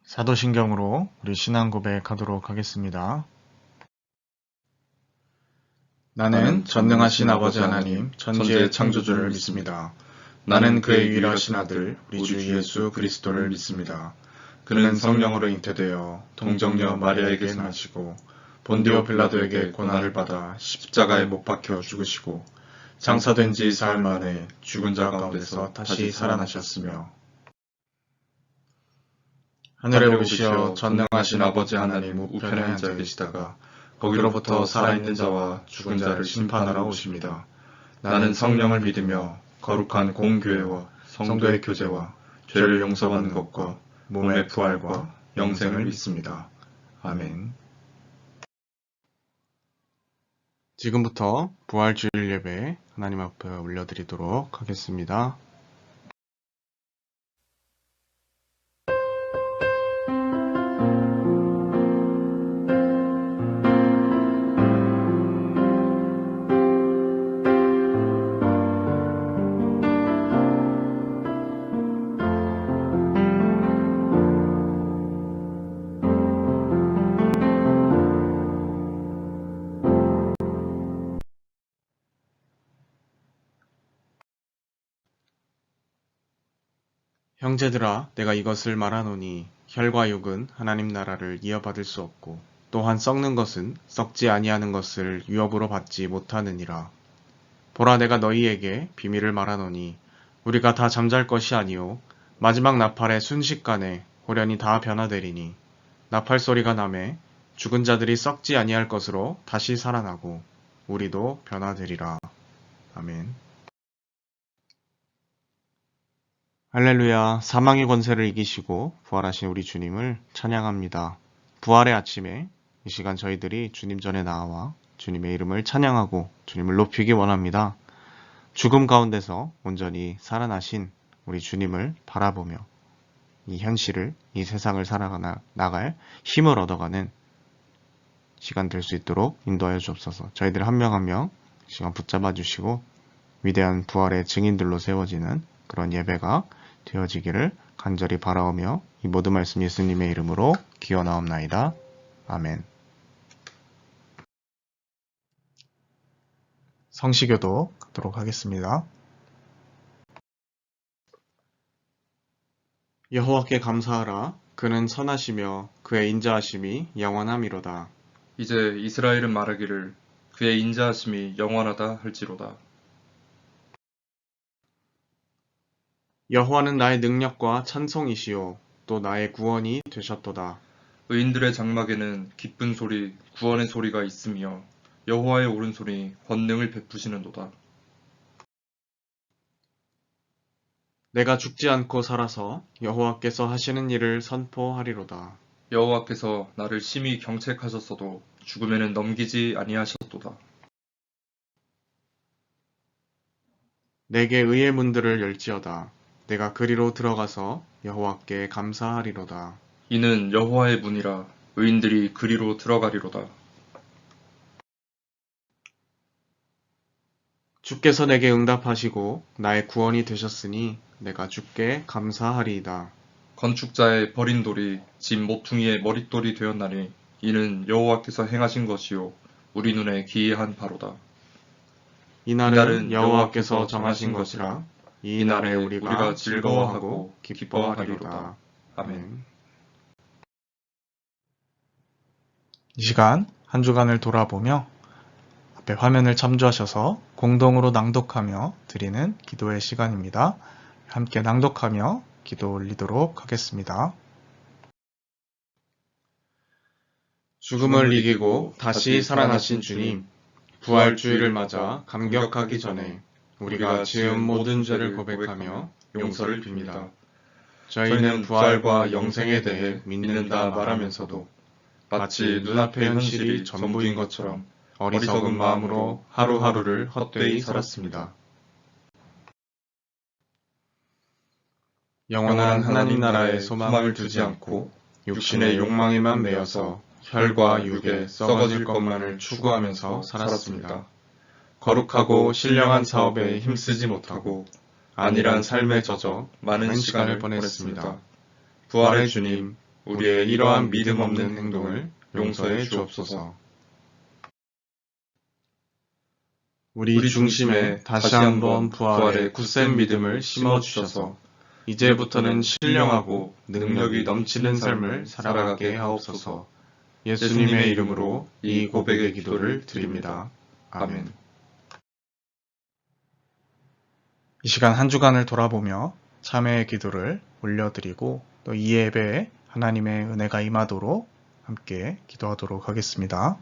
사도신경으로 우리 신앙 고백하도록 하겠습니다. 나는 전능하신 아버지 하나님, 천지의 창조주를 믿습니다. 나는 그의 유일하신 아들, 우리 주 예수 그리스도를 믿습니다. 그는 성령으로 잉태되어 동정녀 마리아에게 나시고 본디오 빌라도에게 고난을 받아 십자가에 못 박혀 죽으시고 장사된 지 사흘 만에 죽은 자 가운데서 다시 살아나셨으며 하늘에 오르시어 전능하신 아버지 하나님 우편에 앉아 계시다가 거기로부터 살아있는 자와 죽은 자를 심판하러 오십니다. 나는 성령을 믿으며 거룩한 공교회와 성도의 교제와 죄를 용서받는 것과 몸의 부활과 영생을 믿습니다. 아멘. 지금부터 부활주일 예배 하나님 앞에 올려드리도록 하겠습니다. 형제들아, 내가 이것을 말하노니 혈과 육은 하나님 나라를 이어받을 수 없고 또한 썩는 것은 썩지 아니하는 것을 유업으로 받지 못하느니라. 보라, 내가 너희에게 비밀을 말하노니 우리가 다 잠잘 것이 아니요 마지막 나팔의 순식간에 호련히 다 변화되리니 나팔 소리가 나매 죽은 자들이 썩지 아니할 것으로 다시 살아나고 우리도 변화되리라. 아멘. 할렐루야. 사망의 권세를 이기시고 부활하신 우리 주님을 찬양합니다. 부활의 아침에 이 시간 저희들이 주님 전에 나와 주님의 이름을 찬양하고 주님을 높이기 원합니다. 죽음 가운데서 온전히 살아나신 우리 주님을 바라보며 이 현실을, 이 세상을 살아나갈 힘을 얻어가는 시간 될 수 있도록 인도하여 주옵소서. 저희들 한 명 한 명 시간 붙잡아 주시고 위대한 부활의 증인들로 세워지는 그런 예배가 되어지기를 간절히 바라오며 이 모든 말씀 예수님의 이름으로 기원하옵나이다. 아멘. 성시교도 가도록 하겠습니다. 여호와께 감사하라. 그는 선하시며 그의 인자하심이 영원함이로다. 이제 이스라엘은 말하기를 그의 인자하심이 영원하다 할지로다. 여호와는 나의 능력과 찬송이시요 또 나의 구원이 되셨도다. 의인들의 장막에는 기쁜 소리, 구원의 소리가 있으며 여호와의 오른손이 권능을 베푸시는도다. 내가 죽지 않고 살아서 여호와께서 하시는 일을 선포하리로다. 여호와께서 나를 심히 경책하셨어도 죽음에는 넘기지 아니하셨도다. 내게 의의 문들을 열지어다. 내가 그리로 들어가서 여호와께 감사하리로다. 이는 여호와의 문이라 의인들이 그리로 들어가리로다. 주께서 내게 응답하시고 나의 구원이 되셨으니 내가 주께 감사하리이다. 건축자의 버린 돌이 집 모퉁이의 머릿돌이 되었나니 이는 여호와께서 행하신 것이요 우리 눈에 기이한 바로다. 이날은 여호와께서 정하신 것이라 이 날에 우리가 즐거워하고 기뻐하리로다. 아멘. 이 시간 한 주간을 돌아보며 앞에 화면을 참조하셔서 공동으로 낭독하며 드리는 기도의 시간입니다. 함께 낭독하며 기도 올리도록 하겠습니다. 죽음을 이기고 다시 살아나신 주님, 부활주의를 맞아 감격하기 전에 우리가 지은 모든 죄를 고백하며 용서를 빕니다. 저희는 부활과 영생에 대해 믿는다 말하면서도 마치 눈앞의 현실이 전부인 것처럼 어리석은 마음으로 하루하루를 헛되이 살았습니다. 영원한 하나님 나라에 소망을 두지 않고 육신의 욕망에만 매여서 혈과 육에 썩어질 것만을 추구하면서 살았습니다. 거룩하고 신령한 사업에 힘쓰지 못하고 안일한 삶에 젖어 많은 시간을 보냈습니다. 부활의 주님, 우리의 이러한 믿음 없는 행동을 용서해 주옵소서. 우리 중심에 다시 한번 부활의 굳센 믿음을 심어주셔서 이제부터는 신령하고 능력이 넘치는 삶을 살아가게 하옵소서. 예수님의 이름으로 이 고백의 기도를 드립니다. 아멘. 이 시간 한 주간을 돌아보며 참회의 기도를 올려드리고 또 이 예배에 하나님의 은혜가 임하도록 함께 기도하도록 하겠습니다.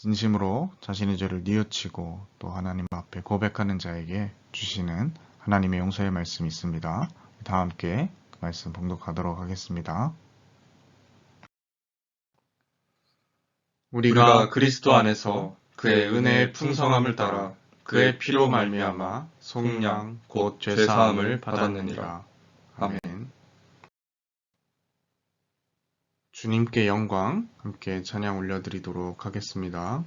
진심으로 자신의 죄를 뉘우치고 또 하나님 앞에 고백하는 자에게 주시는 하나님의 용서의 말씀이 있습니다. 다 함께 그 말씀 봉독하도록 하겠습니다. 우리가 그리스도 안에서 그의 은혜의 풍성함을 따라 그의 피로 말미암아 속량 곧 죄사함을 받았느니라. 아멘. 주님께 영광 함께 찬양 올려드리도록 하겠습니다.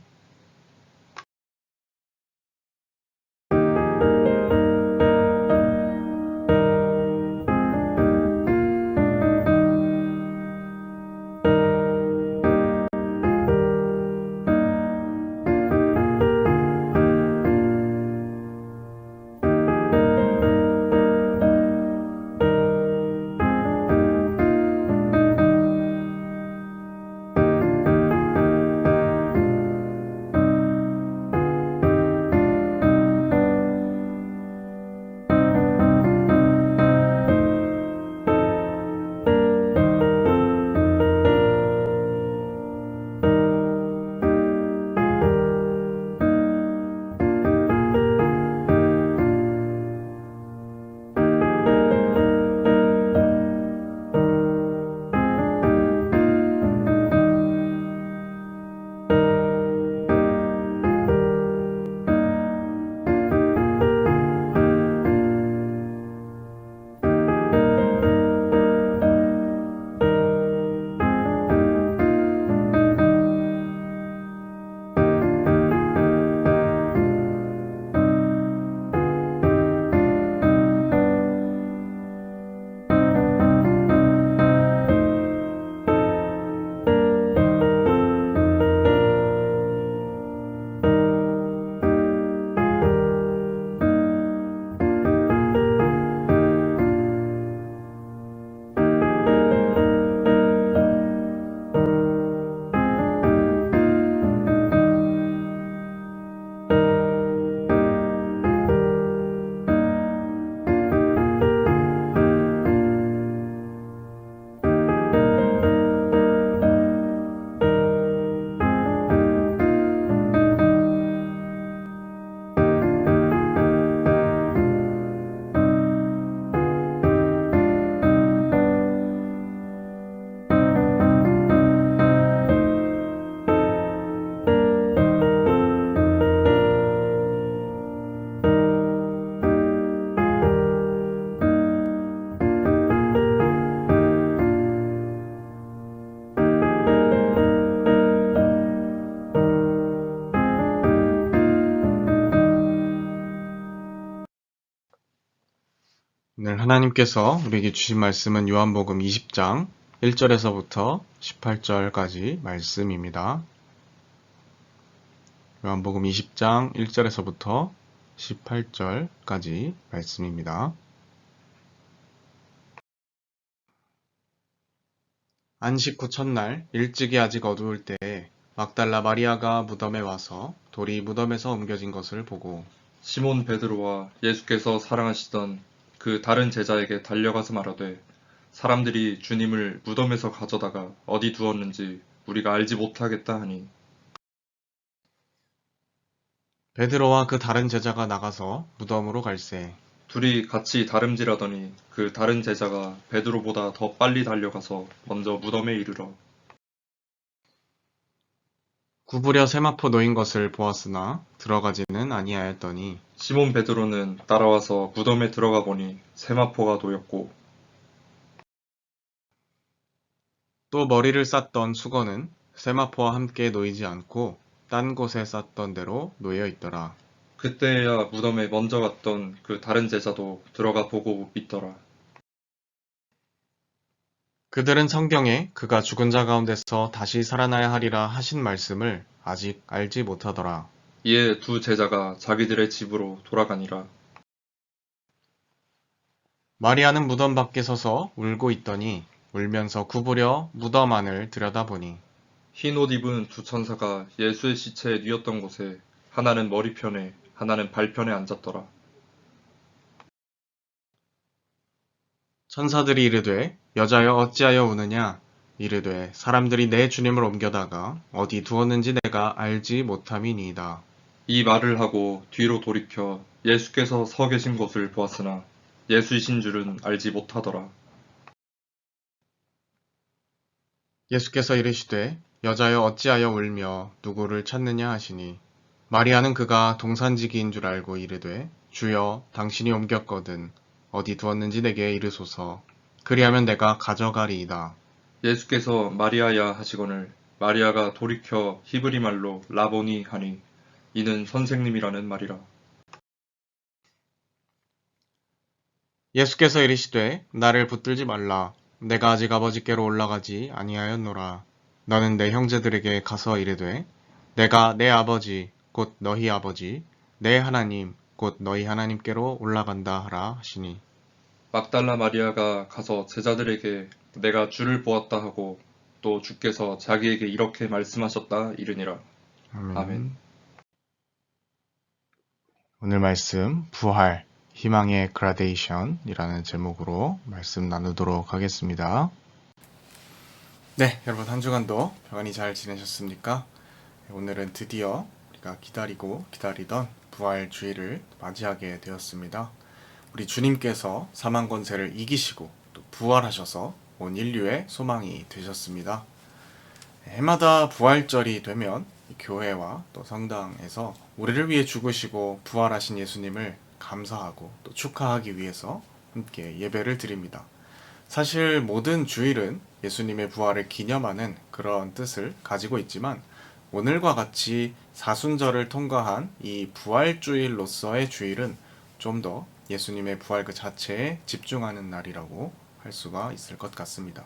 오늘 하나님께서 우리에게 주신 말씀은 요한복음 20장 1절에서부터 18절까지 말씀입니다. 요한복음 20장 1절에서부터 18절까지 말씀입니다. 안식 후 첫날 일찍이 아직 어두울 때에 막달라 마리아가 무덤에 와서 돌이 무덤에서 옮겨진 것을 보고 시몬 베드로와 예수께서 사랑하시던 그 다른 제자에게 달려가서 말하되 사람들이 주님을 무덤에서 가져다가 어디 두었는지 우리가 알지 못하겠다 하니 베드로와 그 다른 제자가 나가서 무덤으로 갈새 둘이 같이 다름질하더니 그 다른 제자가 베드로보다 더 빨리 달려가서 먼저 무덤에 이르러 구부려 세마포 놓인 것을 보았으나 들어가지는 아니하였더니 시몬 베드로는 따라와서 무덤에 들어가 보니 세마포가 놓였고 또 머리를 쌌던 수건은 세마포와 함께 놓이지 않고 딴 곳에 쌌던 대로 놓여 있더라. 그때야 무덤에 먼저 갔던 그 다른 제자도 들어가 보고 믿더라. 그들은 성경에 그가 죽은 자 가운데서 다시 살아나야 하리라 하신 말씀을 아직 알지 못하더라. 이에 두 제자가 자기들의 집으로 돌아가니라. 마리아는 무덤 밖에 서서 울고 있더니 울면서 구부려 무덤 안을 들여다보니 흰 옷 입은 두 천사가 예수의 시체에 뉘었던 곳에 하나는 머리편에 하나는 발편에 앉았더라. 천사들이 이르되 여자여 어찌하여 우느냐 이르되 사람들이 내 주님을 옮겨다가 어디 두었는지 내가 알지 못함이니이다. 이 말을 하고 뒤로 돌이켜 예수께서 서 계신 곳을 보았으나 예수이신 줄은 알지 못하더라. 예수께서 이르시되 여자여 어찌하여 울며 누구를 찾느냐 하시니 마리아는 그가 동산지기인 줄 알고 이르되 주여 당신이 옮겼거든 어디 두었는지 내게 이르소서 그리하면 내가 가져가리이다. 예수께서 마리아야 하시거늘 마리아가 돌이켜 히브리 말로 라보니 하니 이는 선생님이라는 말이라. 예수께서 이르시되 나를 붙들지 말라 내가 아직 아버지께로 올라가지 아니하였노라. 너는 내 형제들에게 가서 이르되 내가 내 아버지 곧 너희 아버지 내 하나님 곧 너희 하나님께로 올라간다 하라 하시니 막달라 마리아가 가서 제자들에게 내가 주를 보았다 하고 또 주께서 자기에게 이렇게 말씀하셨다 이르니라. 아멘. 오늘 말씀 부활 희망의 그라데이션이라는 제목으로 말씀 나누도록 하겠습니다. 네, 여러분 한 주간도 평안히 잘 지내셨습니까? 오늘은 드디어 우리가 기다리고 기다리던 부활 주일을 맞이하게 되었습니다. 우리 주님께서 사망 권세를 이기시고 또 부활하셔서 온 인류의 소망이 되셨습니다. 해마다 부활절이 되면 교회와 또 성당에서 우리를 위해 죽으시고 부활하신 예수님을 감사하고 또 축하하기 위해서 함께 예배를 드립니다. 사실 모든 주일은 예수님의 부활을 기념하는 그런 뜻을 가지고 있지만 오늘과 같이 사순절을 통과한 이 부활주일로서의 주일은 좀 더 예수님의 부활 그 자체에 집중하는 날이라고 할 수가 있을 것 같습니다.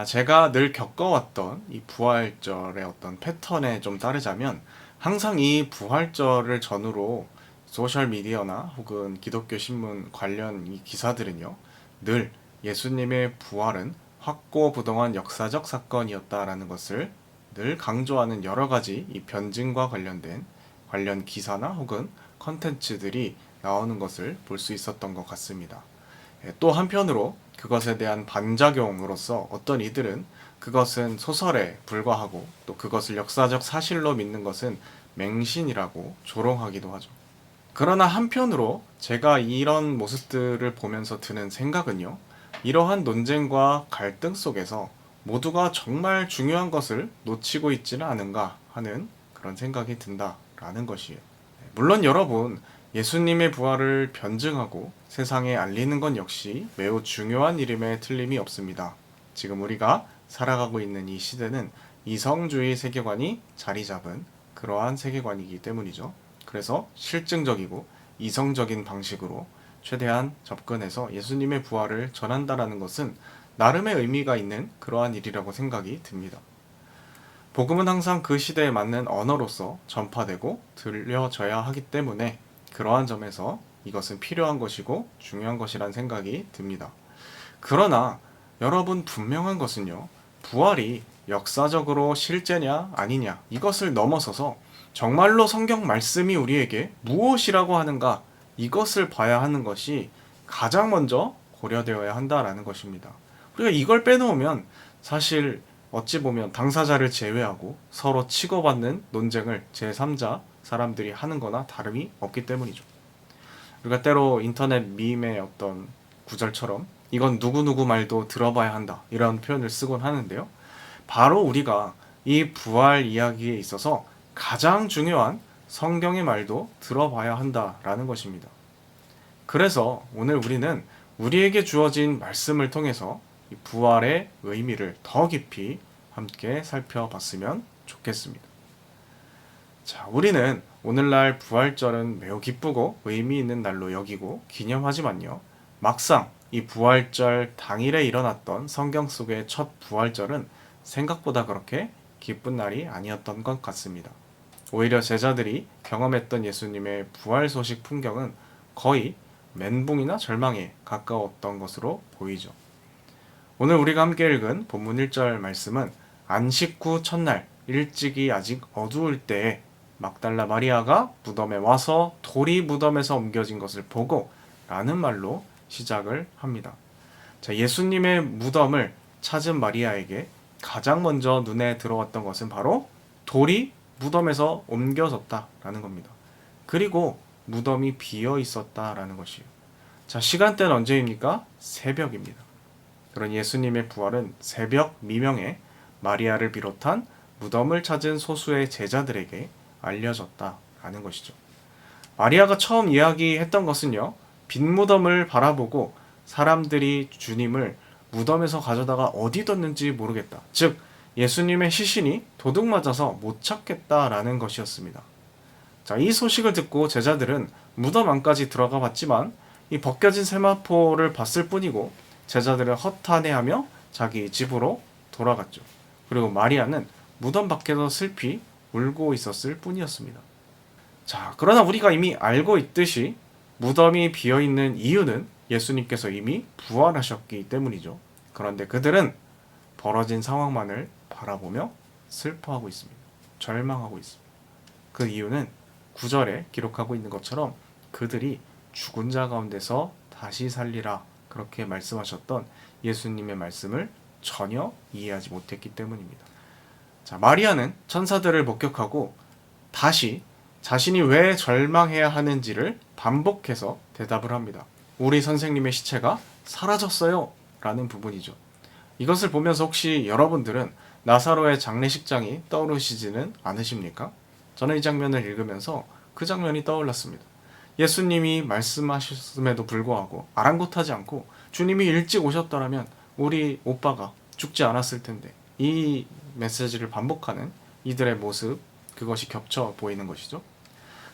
제가 늘 겪어왔던 이 부활절의 어떤 패턴에 좀 따르자면 항상 이 부활절을 전후로 소셜미디어나 혹은 기독교 신문 관련 이 기사들은요 늘 예수님의 부활은 확고부동한 역사적 사건이었다라는 것을 늘 강조하는 여러 가지 이 변증과 관련된 관련 기사나 혹은 컨텐츠들이 나오는 것을 볼 수 있었던 것 같습니다. 또 한편으로 그것에 대한 반작용으로서 어떤 이들은 그것은 소설에 불과하고 또 그것을 역사적 사실로 믿는 것은 맹신이라고 조롱하기도 하죠. 그러나 한편으로 제가 이런 모습들을 보면서 드는 생각은요. 이러한 논쟁과 갈등 속에서 모두가 정말 중요한 것을 놓치고 있지는 않은가 하는 그런 생각이 든다라는 것이에요. 물론 여러분, 예수님의 부활을 변증하고 세상에 알리는 건 역시 매우 중요한 일임에 틀림이 없습니다. 지금 우리가 살아가고 있는 이 시대는 이성주의 세계관이 자리 잡은 그러한 세계관이기 때문이죠. 그래서 실증적이고 이성적인 방식으로 최대한 접근해서 예수님의 부활을 전한다라는 것은 나름의 의미가 있는 그러한 일이라고 생각이 듭니다. 복음은 항상 그 시대에 맞는 언어로서 전파되고 들려져야 하기 때문에 그러한 점에서 이것은 필요한 것이고 중요한 것이란 생각이 듭니다. 그러나 여러분 분명한 것은요, 부활이 역사적으로 실제냐 아니냐 이것을 넘어서서 정말로 성경 말씀이 우리에게 무엇이라고 하는가 이것을 봐야 하는 것이 가장 먼저 고려되어야 한다라는 것입니다. 우리가 이걸 빼놓으면 사실 어찌 보면 당사자를 제외하고 서로 치고받는 논쟁을 제3자 사람들이 하는 거나 다름이 없기 때문이죠. 우리가 때로 인터넷 밈의 어떤 구절처럼 이건 누구누구 말도 들어봐야 한다 이런 표현을 쓰곤 하는데요. 바로 우리가 이 부활 이야기에 있어서 가장 중요한 성경의 말도 들어봐야 한다라는 것입니다. 그래서 오늘 우리는 우리에게 주어진 말씀을 통해서 이 부활의 의미를 더 깊이 함께 살펴봤으면 좋겠습니다. 자, 우리는 오늘날 부활절은 매우 기쁘고 의미 있는 날로 여기고 기념하지만요. 막상 이 부활절 당일에 일어났던 성경 속의 첫 부활절은 생각보다 그렇게 기쁜 날이 아니었던 것 같습니다. 오히려 제자들이 경험했던 예수님의 부활 소식 풍경은 거의 멘붕이나 절망에 가까웠던 것으로 보이죠. 오늘 우리가 함께 읽은 본문 1절 말씀은 안식 후 첫날 일찍이 아직 어두울 때에 막달라 마리아가 무덤에 와서 돌이 무덤에서 옮겨진 것을 보고 라는 말로 시작을 합니다. 자, 예수님의 무덤을 찾은 마리아에게 가장 먼저 눈에 들어왔던 것은 바로 돌이 무덤에서 옮겨졌다라는 겁니다. 그리고 무덤이 비어 있었다라는 것이에요. 자, 시간대는 언제입니까? 새벽입니다. 그런 예수님의 부활은 새벽 미명에 마리아를 비롯한 무덤을 찾은 소수의 제자들에게 알려졌다라는 것이죠. 마리아가 처음 이야기했던 것은요, 빈 무덤을 바라보고 사람들이 주님을 무덤에서 가져다가 어디 뒀는지 모르겠다. 즉, 예수님의 시신이 도둑 맞아서 못 찾겠다라는 것이었습니다. 자, 이 소식을 듣고 제자들은 무덤 안까지 들어가 봤지만 이 벗겨진 세마포를 봤을 뿐이고 제자들은 허탄해하며 자기 집으로 돌아갔죠. 그리고 마리아는 무덤 밖에서 슬피 울고 있었을 뿐이었습니다. 자, 그러나 우리가 이미 알고 있듯이 무덤이 비어있는 이유는 예수님께서 이미 부활하셨기 때문이죠. 그런데 그들은 벌어진 상황만을 바라보며 슬퍼하고 있습니다. 절망하고 있습니다. 그 이유는 9절에 기록하고 있는 것처럼 그들이 죽은 자 가운데서 다시 살리라 그렇게 말씀하셨던 예수님의 말씀을 전혀 이해하지 못했기 때문입니다. 자, 마리아는 천사들을 목격하고 다시 자신이 왜 절망해야 하는지를 반복해서 대답을 합니다. 우리 선생님의 시체가 사라졌어요 라는 부분이죠. 이것을 보면서 혹시 여러분들은 나사로의 장례식장이 떠오르시지는 않으십니까? 저는 이 장면을 읽으면서 그 장면이 떠올랐습니다. 예수님이 말씀하셨음에도 불구하고 아랑곳하지 않고 주님이 일찍 오셨더라면 우리 오빠가 죽지 않았을 텐데, 이 메시지를 반복하는 이들의 모습, 그것이 겹쳐 보이는 것이죠.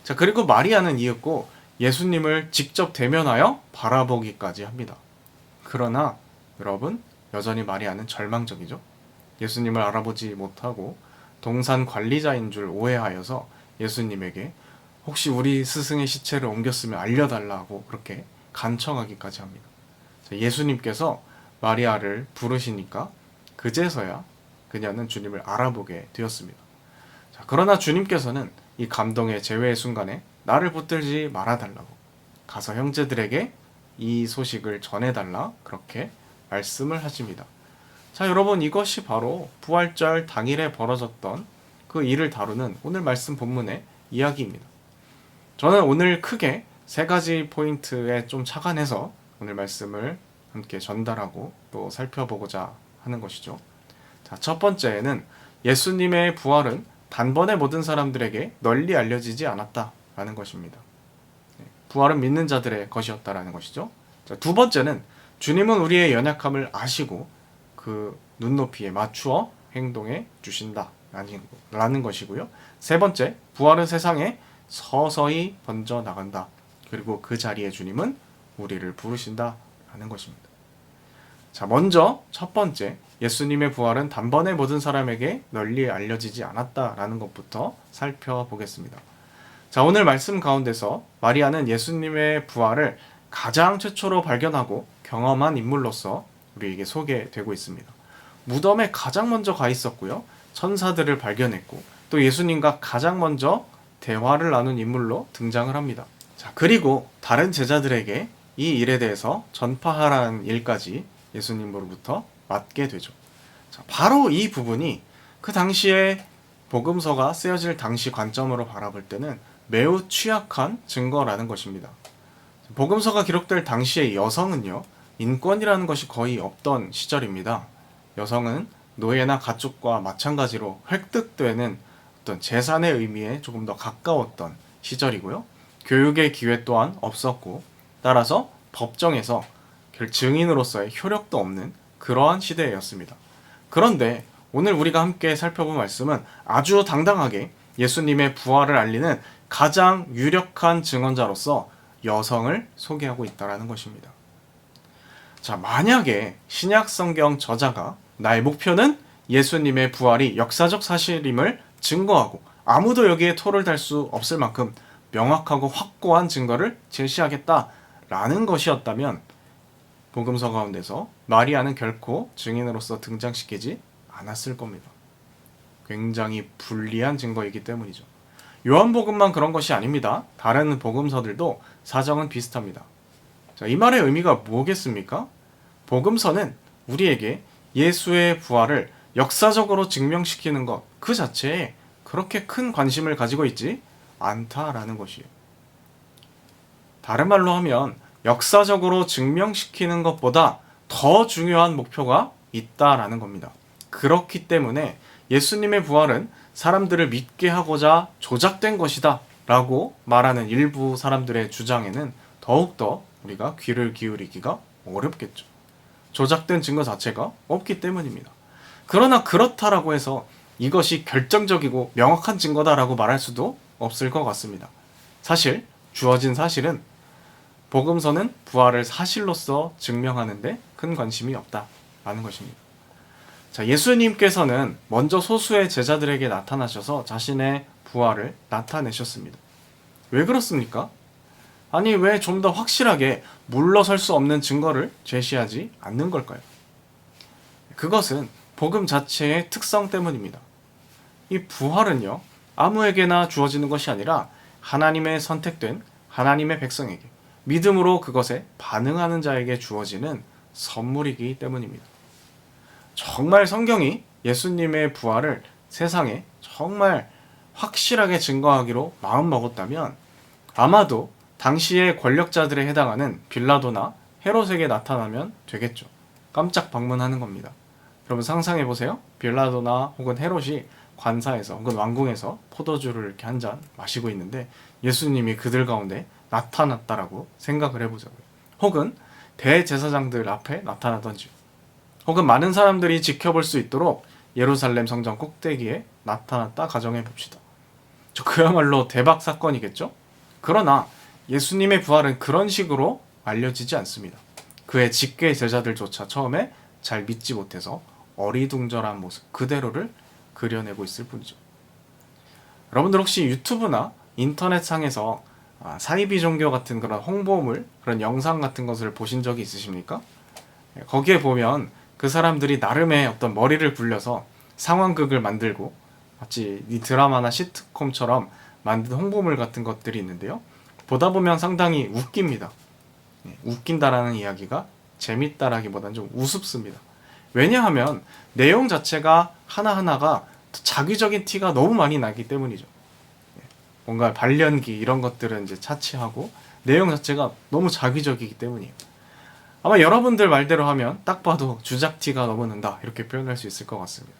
자, 그리고 마리아는 이윽고 예수님을 직접 대면하여 바라보기까지 합니다. 그러나 여러분, 여전히 마리아는 절망적이죠. 예수님을 알아보지 못하고 동산 관리자인 줄 오해하여서 예수님에게 혹시 우리 스승의 시체를 옮겼으면 알려달라고 그렇게 간청하기까지 합니다. 예수님께서 마리아를 부르시니까 그제서야 그녀는 주님을 알아보게 되었습니다. 자, 그러나 주님께서는 이 감동의 재회의 순간에 나를 붙들지 말아달라고 가서 형제들에게 이 소식을 전해달라 그렇게 말씀을 하십니다. 자, 여러분, 이것이 바로 부활절 당일에 벌어졌던 그 일을 다루는 오늘 말씀 본문의 이야기입니다. 저는 오늘 크게 세 가지 포인트에 좀 착안해서 오늘 말씀을 함께 전달하고 또 살펴보고자 하는 것이죠. 자, 첫 번째는 예수님의 부활은 단번에 모든 사람들에게 널리 알려지지 않았다라는 것입니다. 부활은 믿는 자들의 것이었다라는 것이죠. 자, 두 번째는 주님은 우리의 연약함을 아시고 그 눈높이에 맞추어 행동해 주신다라는 것이고요. 세 번째, 부활은 세상에 서서히 번져 나간다. 그리고 그 자리에 주님은 우리를 부르신다라는 것입니다. 자, 먼저 첫 번째, 예수님의 부활은 단번에 모든 사람에게 널리 알려지지 않았다라는 것부터 살펴보겠습니다. 자, 오늘 말씀 가운데서 마리아는 예수님의 부활을 가장 최초로 발견하고 경험한 인물로서 우리에게 소개되고 있습니다. 무덤에 가장 먼저 가 있었고요. 천사들을 발견했고 또 예수님과 가장 먼저 대화를 나눈 인물로 등장을 합니다. 자, 그리고 다른 제자들에게 이 일에 대해서 전파하라는 일까지 예수님으로부터 맡게 되죠. 자, 바로 이 부분이 그 당시에 복음서가 쓰여질 당시 관점으로 바라볼 때는 매우 취약한 증거라는 것입니다. 복음서가 기록될 당시의 여성은요, 인권이라는 것이 거의 없던 시절입니다. 여성은 노예나 가축과 마찬가지로 획득되는 어떤 재산의 의미에 조금 더 가까웠던 시절이고요. 교육의 기회 또한 없었고, 따라서 법정에서 증인으로서의 효력도 없는 그러한 시대였습니다. 그런데 오늘 우리가 함께 살펴본 말씀은 아주 당당하게 예수님의 부활을 알리는 가장 유력한 증언자로서 여성을 소개하고 있다는 것입니다. 자, 만약에 신약 성경 저자가 나의 목표는 예수님의 부활이 역사적 사실임을 증거하고 아무도 여기에 토를 달 수 없을 만큼 명확하고 확고한 증거를 제시하겠다라는 것이었다면 복음서 가운데서 마리아는 결코 증인으로서 등장시키지 않았을 겁니다. 굉장히 불리한 증거이기 때문이죠. 요한복음만 그런 것이 아닙니다. 다른 복음서들도 사정은 비슷합니다. 자, 이 말의 의미가 뭐겠습니까? 복음서는 우리에게 예수의 부활을 역사적으로 증명시키는 것 그 자체에 그렇게 큰 관심을 가지고 있지 않다라는 것이에요. 다른 말로 하면 역사적으로 증명시키는 것보다 더 중요한 목표가 있다라는 겁니다. 그렇기 때문에 예수님의 부활은 사람들을 믿게 하고자 조작된 것이다 라고 말하는 일부 사람들의 주장에는 더욱더 우리가 귀를 기울이기가 어렵겠죠. 조작된 증거 자체가 없기 때문입니다. 그러나 그렇다라고 해서 이것이 결정적이고 명확한 증거다라고 말할 수도 없을 것 같습니다. 사실 주어진 사실은 복음서는 부활을 사실로서 증명하는데 큰 관심이 없다라는 것입니다. 자, 예수님께서는 먼저 소수의 제자들에게 나타나셔서 자신의 부활을 나타내셨습니다. 왜 그렇습니까? 아니, 왜 좀 더 확실하게 물러설 수 없는 증거를 제시하지 않는 걸까요? 그것은 복음 자체의 특성 때문입니다. 이 부활은요, 아무에게나 주어지는 것이 아니라 하나님의 선택된 하나님의 백성에게 믿음으로 그것에 반응하는 자에게 주어지는 선물이기 때문입니다. 정말 성경이 예수님의 부활을 세상에 정말 확실하게 증거하기로 마음먹었다면 아마도 당시의 권력자들에 해당하는 빌라도나 헤롯에게 나타나면 되겠죠. 깜짝 방문하는 겁니다. 여러분 상상해보세요. 빌라도나 혹은 헤롯이 관사에서 혹은 왕궁에서 포도주를 이렇게 한 잔 마시고 있는데 예수님이 그들 가운데 나타났다라고 생각을 해보자고요. 혹은 대제사장들 앞에 나타나던지, 혹은 많은 사람들이 지켜볼 수 있도록 예루살렘 성전 꼭대기에 나타났다 가정해 봅시다. 그야말로 대박 사건이겠죠? 그러나 예수님의 부활은 그런 식으로 알려지지 않습니다. 그의 직계 제자들조차 처음에 잘 믿지 못해서 어리둥절한 모습 그대로를 그려내고 있을 뿐이죠. 여러분들 혹시 유튜브나 인터넷상에서 사이비 종교 같은 그런 홍보물, 그런 영상 같은 것을 보신 적이 있으십니까? 거기에 보면 그 사람들이 나름의 어떤 머리를 굴려서 상황극을 만들고 마치 이 드라마나 시트콤처럼 만든 홍보물 같은 것들이 있는데요. 보다 보면 상당히 웃깁니다. 웃긴다라는 이야기가 재밌다라기보다는 좀 우습습니다. 왜냐하면 내용 자체가 하나하나가 자기적인 티가 너무 많이 나기 때문이죠. 뭔가 발연기 이런 것들은 이제 차치하고 내용 자체가 너무 자기적이기 때문이에요. 아마 여러분들 말대로 하면 딱 봐도 주작티가 너무 난다 이렇게 표현할 수 있을 것 같습니다.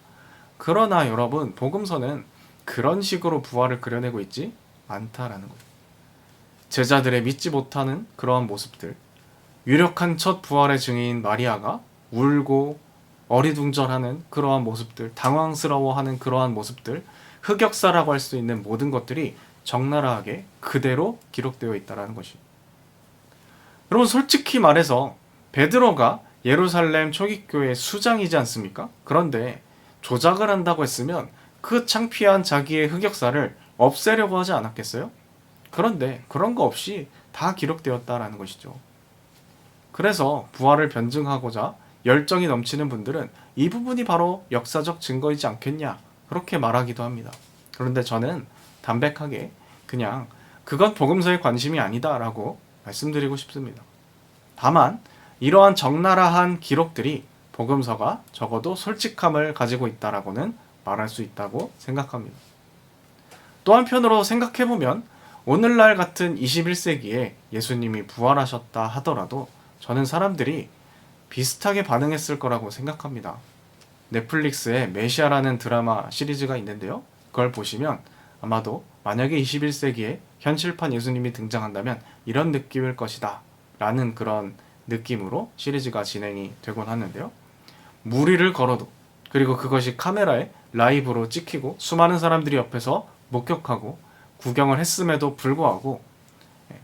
그러나 여러분, 복음서는 그런 식으로 부활을 그려내고 있지 않다라는 거예요. 제자들의 믿지 못하는 그러한 모습들, 유력한 첫 부활의 증인 마리아가 울고 어리둥절하는 그러한 모습들, 당황스러워하는 그러한 모습들, 흑역사라고 할 수 있는 모든 것들이 적나라하게 그대로 기록되어 있다는 것입니다. 여러분 솔직히 말해서 베드로가 예루살렘 초기교회 수장이지 않습니까? 그런데 조작을 한다고 했으면 그 창피한 자기의 흑역사를 없애려고 하지 않았겠어요? 그런데 그런 거 없이 다 기록되었다라는 것이죠. 그래서 부활을 변증하고자 열정이 넘치는 분들은 이 부분이 바로 역사적 증거이지 않겠냐 그렇게 말하기도 합니다. 그런데 저는 담백하게 그냥 그건 복음서의 관심이 아니다라고 말씀드리고 싶습니다. 다만 이러한 적나라한 기록들이 복음서가 적어도 솔직함을 가지고 있다라고는 말할 수 있다고 생각합니다. 또 한편으로 생각해보면 오늘날 같은 21세기에 예수님이 부활하셨다 하더라도 저는 사람들이 비슷하게 반응했을 거라고 생각합니다. 넷플릭스에 메시아라는 드라마 시리즈가 있는데요. 그걸 보시면 아마도 만약에 21세기에 현실판 예수님이 등장한다면 이런 느낌일 것이다 라는 그런 느낌으로 시리즈가 진행이 되곤 하는데요. 무리를 걸어도 그리고 그것이 카메라에 라이브로 찍히고 수많은 사람들이 옆에서 목격하고 구경을 했음에도 불구하고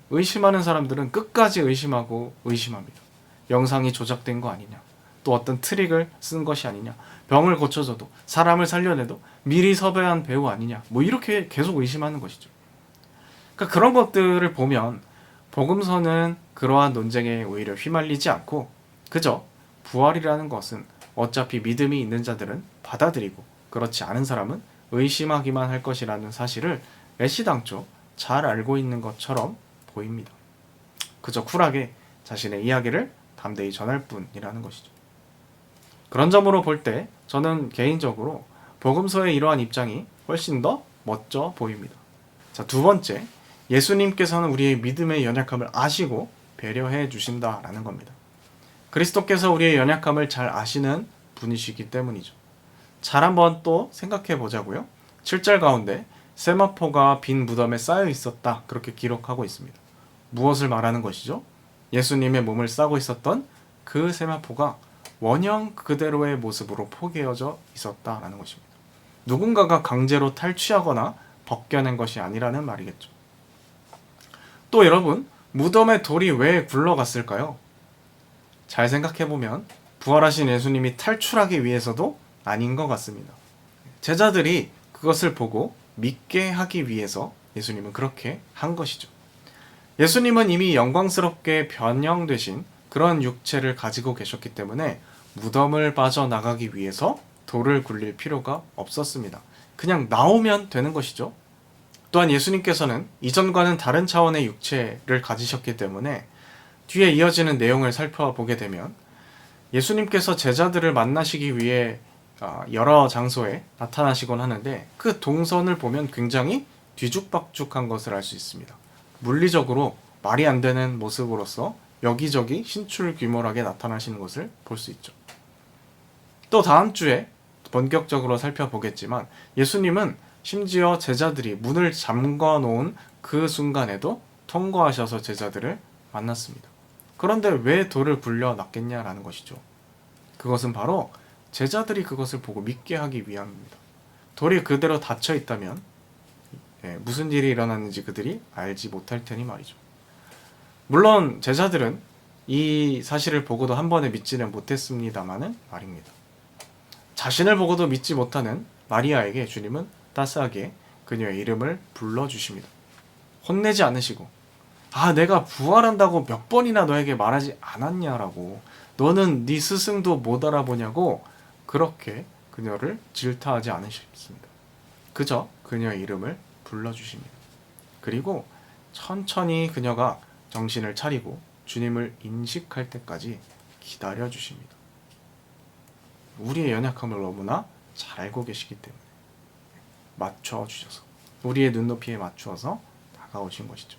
의심하는 사람들은 끝까지 의심하고 의심합니다. 영상이 조작된 거 아니냐, 또 어떤 트릭을 쓴 것이 아니냐, 병을 고쳐줘도 사람을 살려내도 미리 섭외한 배우 아니냐, 뭐 이렇게 계속 의심하는 것이죠. 그러니까 그런 것들을 보면 복음서는 그러한 논쟁에 오히려 휘말리지 않고 그저 부활이라는 것은 어차피 믿음이 있는 자들은 받아들이고 그렇지 않은 사람은 의심하기만 할 것이라는 사실을 애시당초 잘 알고 있는 것처럼 보입니다. 그저 쿨하게 자신의 이야기를 담대히 전할 뿐이라는 것이죠. 그런 점으로 볼 때 저는 개인적으로 복음서의 이러한 입장이 훨씬 더 멋져 보입니다. 자, 두 번째, 예수님께서는 우리의 믿음의 연약함을 아시고 배려해 주신다라는 겁니다. 그리스도께서 우리의 연약함을 잘 아시는 분이시기 때문이죠. 잘 한번 또 생각해 보자고요. 7절 가운데 세마포가 빈 무덤에 쌓여 있었다 그렇게 기록하고 있습니다. 무엇을 말하는 것이죠? 예수님의 몸을 싸고 있었던 그 세마포가 원형 그대로의 모습으로 포개어져 있었다라는 것입니다. 누군가가 강제로 탈취하거나 벗겨낸 것이 아니라는 말이겠죠. 또 여러분, 무덤에 돌이 왜 굴러갔을까요? 잘 생각해보면 부활하신 예수님이 탈출하기 위해서도 아닌 것 같습니다. 제자들이 그것을 보고 믿게 하기 위해서 예수님은 그렇게 한 것이죠. 예수님은 이미 영광스럽게 변형되신 그런 육체를 가지고 계셨기 때문에 무덤을 빠져나가기 위해서 돌을 굴릴 필요가 없었습니다. 그냥 나오면 되는 것이죠. 또한 예수님께서는 이전과는 다른 차원의 육체를 가지셨기 때문에 뒤에 이어지는 내용을 살펴보게 되면 예수님께서 제자들을 만나시기 위해 여러 장소에 나타나시곤 하는데 그 동선을 보면 굉장히 뒤죽박죽한 것을 알 수 있습니다. 물리적으로 말이 안 되는 모습으로서 여기저기 신출귀몰하게 나타나시는 것을 볼 수 있죠. 또 다음 주에 본격적으로 살펴보겠지만 예수님은 심지어 제자들이 문을 잠궈 놓은 그 순간에도 통과하셔서 제자들을 만났습니다. 그런데 왜 돌을 굴려 놨겠냐라는 것이죠. 그것은 바로 제자들이 그것을 보고 믿게 하기 위함입니다. 돌이 그대로 닫혀 있다면 무슨 일이 일어났는지 그들이 알지 못할 테니 말이죠. 물론 제자들은 이 사실을 보고도 한 번에 믿지는 못했습니다마는 말입니다. 자신을 보고도 믿지 못하는 마리아에게 주님은 따스하게 그녀의 이름을 불러주십니다. 혼내지 않으시고 내가 부활한다고 몇 번이나 너에게 말하지 않았냐라고, 너는 네 스승도 못 알아보냐고 그렇게 그녀를 질타하지 않으셨습니다. 그저 그녀의 이름을 불러주십니다. 그리고 천천히 그녀가 정신을 차리고 주님을 인식할 때까지 기다려주십니다. 우리의 연약함을 너무나 잘 알고 계시기 때문에 맞춰주셔서 우리의 눈높이에 맞추어서 다가오신 것이죠.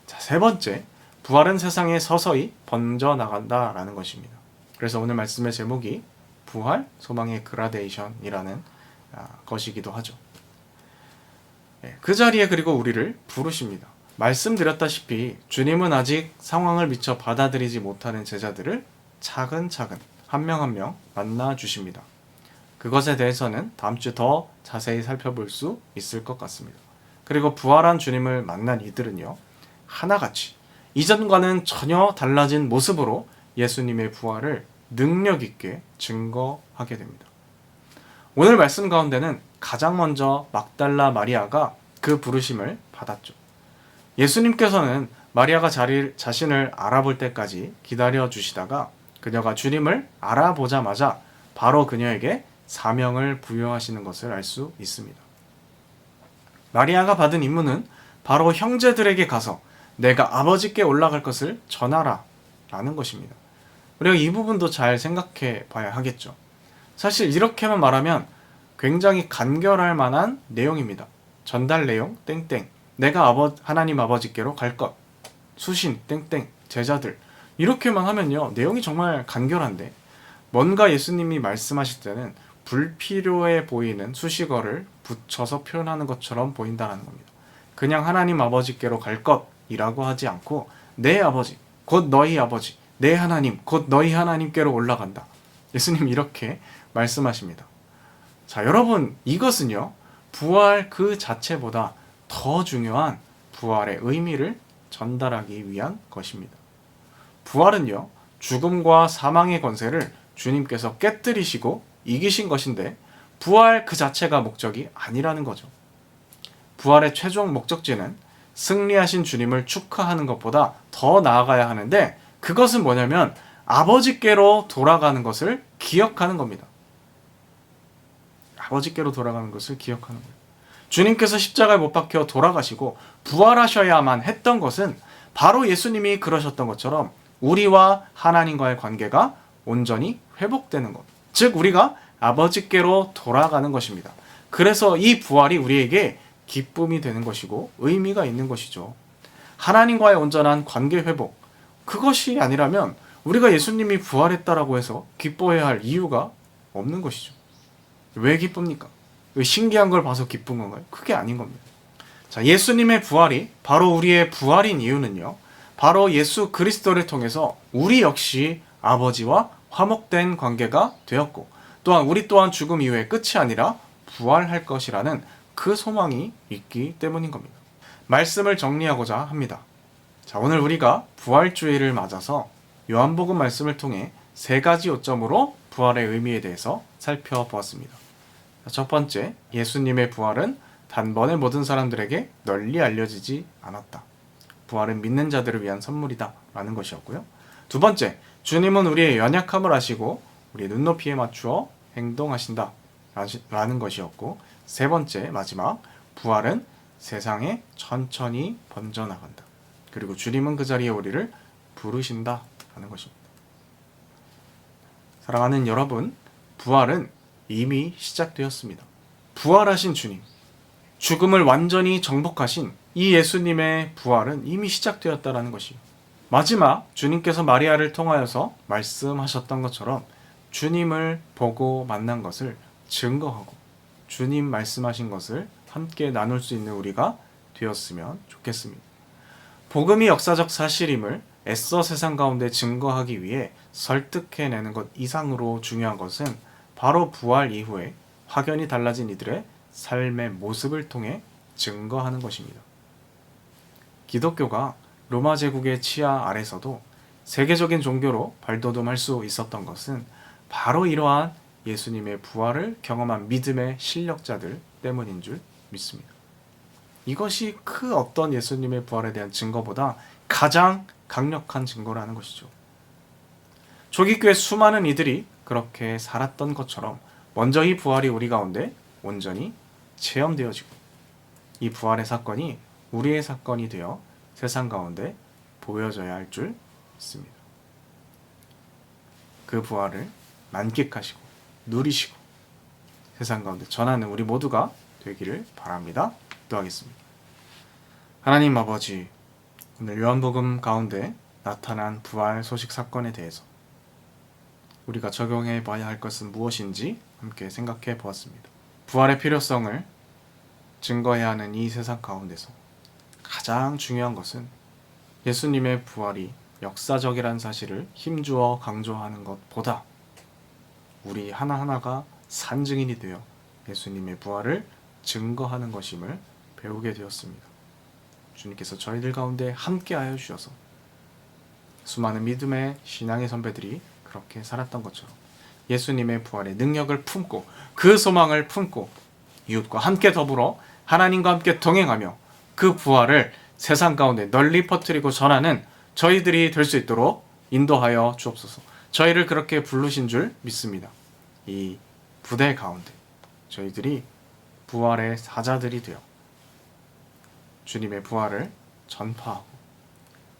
자, 세 번째, 부활은 세상에 서서히 번져나간다라는 것입니다. 그래서 오늘 말씀의 제목이 부활, 소망의 그라데이션이라는 것이기도 하죠. 그 자리에 그리고 우리를 부르십니다. 말씀드렸다시피 주님은 아직 상황을 미처 받아들이지 못하는 제자들을 차근차근 한 명 한 명 만나주십니다. 그것에 대해서는 다음 주에 더 자세히 살펴볼 수 있을 것 같습니다. 그리고 부활한 주님을 만난 이들은요, 하나같이 이전과는 전혀 달라진 모습으로 예수님의 부활을 능력 있게 증거하게 됩니다. 오늘 말씀 가운데는 가장 먼저 막달라 마리아가 그 부르심을 받았죠. 예수님께서는 마리아가 자신을 알아볼 때까지 기다려 주시다가 그녀가 주님을 알아보자마자 바로 그녀에게 사명을 부여하시는 것을 알 수 있습니다. 마리아가 받은 임무는 바로 형제들에게 가서 내가 아버지께 올라갈 것을 전하라 라는 것입니다. 우리가 이 부분도 잘 생각해 봐야 하겠죠. 사실 이렇게만 말하면 굉장히 간결할 만한 내용입니다. 전달 내용 땡땡, 내가 하나님 아버지께로 갈 것, 수신 땡땡, 제자들, 이렇게만 하면요 내용이 정말 간결한데, 뭔가 예수님이 말씀하실 때는 불필요해 보이는 수식어를 붙여서 표현하는 것처럼 보인다는 겁니다. 그냥 하나님 아버지께로 갈 것이라고 하지 않고 내 아버지, 곧 너희 아버지, 내 하나님, 곧 너희 하나님께로 올라간다. 예수님 이렇게 말씀하십니다. 자, 여러분, 이것은요 부활 그 자체보다 더 중요한 부활의 의미를 전달하기 위한 것입니다. 부활은요 죽음과 사망의 권세를 주님께서 깨뜨리시고 이기신 것인데, 부활 그 자체가 목적이 아니라는 거죠. 부활의 최종 목적지는 승리하신 주님을 축하하는 것보다 더 나아가야 하는데, 그것은 뭐냐면 아버지께로 돌아가는 것을 기억하는 겁니다. 아버지께로 돌아가는 것을 기억하는 거예요. 주님께서 십자가에 못 박혀 돌아가시고 부활하셔야만 했던 것은 바로 예수님이 그러셨던 것처럼 우리와 하나님과의 관계가 온전히 회복되는 것, 즉 우리가 아버지께로 돌아가는 것입니다. 그래서 이 부활이 우리에게 기쁨이 되는 것이고 의미가 있는 것이죠. 하나님과의 온전한 관계 회복, 그것이 아니라면 우리가 예수님이 부활했다라고 해서 기뻐해야 할 이유가 없는 것이죠. 왜 기쁩니까? 왜 신기한 걸 봐서 기쁜 건가요? 그게 아닌 겁니다. 자, 예수님의 부활이 바로 우리의 부활인 이유는요, 바로 예수 그리스도를 통해서 우리 역시 아버지와 화목된 관계가 되었고, 또한 우리 또한 죽음 이후에 끝이 아니라 부활할 것이라는 그 소망이 있기 때문인 겁니다. 말씀을 정리하고자 합니다. 자, 오늘 우리가 부활주의를 맞아서 요한복음 말씀을 통해 세 가지 요점으로 부활의 의미에 대해서 살펴보았습니다. 첫 번째, 예수님의 부활은 단번에 모든 사람들에게 널리 알려지지 않았다. 부활은 믿는 자들을 위한 선물이다 라는 것이었고요. 두 번째, 주님은 우리의 연약함을 아시고 우리의 눈높이에 맞추어 행동하신다 라는 것이었고, 세 번째, 마지막, 부활은 세상에 천천히 번져나간다. 그리고 주님은 그 자리에 우리를 부르신다 라는 것입니다. 사랑하는 여러분, 부활은 이미 시작되었습니다. 부활하신 주님, 죽음을 완전히 정복하신 이 예수님의 부활은 이미 시작되었다라는 것이요. 마지막 주님께서 마리아를 통하여서 말씀하셨던 것처럼 주님을 보고 만난 것을 증거하고 주님 말씀하신 것을 함께 나눌 수 있는 우리가 되었으면 좋겠습니다. 복음이 역사적 사실임을 애써 세상 가운데 증거하기 위해 설득해내는 것 이상으로 중요한 것은 바로 부활 이후에 확연히 달라진 이들의 삶의 모습을 통해 증거하는 것입니다. 기독교가 로마 제국의 치하 아래서도 세계적인 종교로 발돋움할 수 있었던 것은 바로 이러한 예수님의 부활을 경험한 믿음의 실력자들 때문인 줄 믿습니다. 이것이 그 어떤 예수님의 부활에 대한 증거보다 가장 강력한 증거라는 것이죠. 초기교회 수많은 이들이 그렇게 살았던 것처럼 먼저 이 부활이 우리 가운데 온전히 체험되어지고 이 부활의 사건이 우리의 사건이 되어 세상 가운데 보여져야 할 줄 믿습니다. 그 부활을 만끽하시고 누리시고 세상 가운데 전하는 우리 모두가 되기를 바랍니다. 기도하겠습니다. 하나님 아버지, 오늘 요한복음 가운데 나타난 부활 소식 사건에 대해서 우리가 적용해 봐야 할 것은 무엇인지 함께 생각해 보았습니다. 부활의 필요성을 증거해야 하는 이 세상 가운데서 가장 중요한 것은 예수님의 부활이 역사적이라는 사실을 힘주어 강조하는 것보다 우리 하나하나가 산증인이 되어 예수님의 부활을 증거하는 것임을 배우게 되었습니다. 주님께서 저희들 가운데 함께하여 주셔서 수많은 믿음의 신앙의 선배들이 그렇게 살았던 것처럼 예수님의 부활의 능력을 품고 그 소망을 품고 이웃과 함께 더불어 하나님과 함께 동행하며 그 부활을 세상 가운데 널리 퍼뜨리고 전하는 저희들이 될 수 있도록 인도하여 주옵소서. 저희를 그렇게 부르신 줄 믿습니다. 이 부대 가운데 저희들이 부활의 사자들이 되어 주님의 부활을 전파하고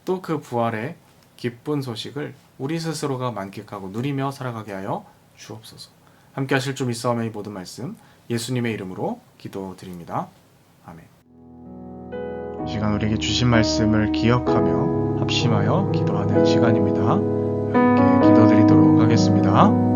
또 그 부활의 기쁜 소식을 우리 스스로가 만끽하고 누리며 살아가게 하여 주옵소서. 함께 하실 줄 믿사오며 이 모든 말씀 예수님의 이름으로 기도드립니다. 아멘. 이 시간 우리에게 주신 말씀을 기억하며 합심하여 기도하는 시간입니다. 함께 기도드리도록 하겠습니다.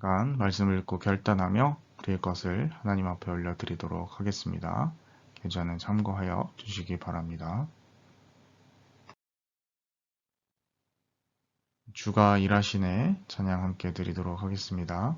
시간 말씀을 읽고 결단하며 우리의 것을 하나님 앞에 올려드리도록 하겠습니다. 계좌는 참고하여 주시기 바랍니다. 주가 일하시네 찬양 함께 드리도록 하겠습니다.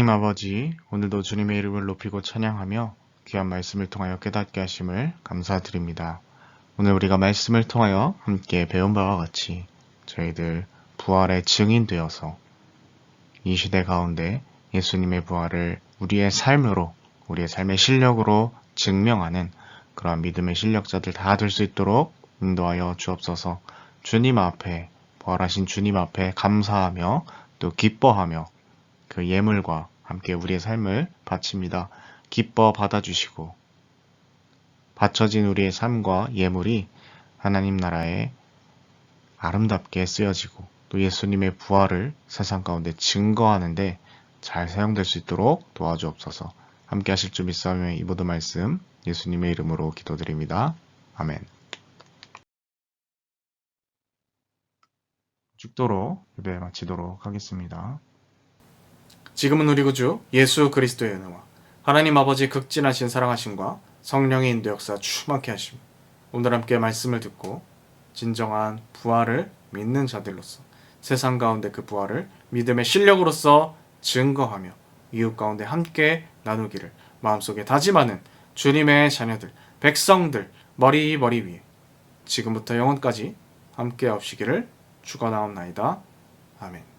하나님 아버지, 오늘도 주님의 이름을 높이고 찬양하며 귀한 말씀을 통하여 깨닫게 하심을 감사드립니다. 오늘 우리가 말씀을 통하여 함께 배운 바와 같이 저희들 부활의 증인 되어서 이 시대 가운데 예수님의 부활을 우리의 삶으로, 우리의 삶의 실력으로 증명하는 그러한 믿음의 실력자들 다 될 수 있도록 인도하여 주옵소서. 주님 앞에, 부활하신 주님 앞에 감사하며 또 기뻐하며 그 예물과 함께 우리의 삶을 바칩니다. 기뻐 받아주시고 바쳐진 우리의 삶과 예물이 하나님 나라에 아름답게 쓰여지고 또 예수님의 부활을 세상 가운데 증거하는데 잘 사용될 수 있도록 도와주옵소서. 함께 하실 줄 믿사오며 이 모든 말씀 예수님의 이름으로 기도드립니다. 아멘. 죽도록 예배 마치도록 하겠습니다. 지금은 우리 구주 예수 그리스도의 은혜와 하나님 아버지 극진하신 사랑하심과 성령의 인도 역사 충만케 하심, 오늘 함께 말씀을 듣고 진정한 부활을 믿는 자들로서 세상 가운데 그 부활을 믿음의 실력으로서 증거하며 이웃 가운데 함께 나누기를 마음속에 다짐하는 주님의 자녀들, 백성들 머리 위에 지금부터 영원까지 함께 하시기를 축원하옵나이다. 아멘.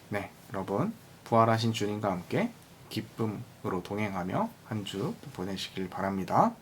네, 여러분 부활하신 주님과 함께 기쁨으로 동행하며 한 주 보내시길 바랍니다.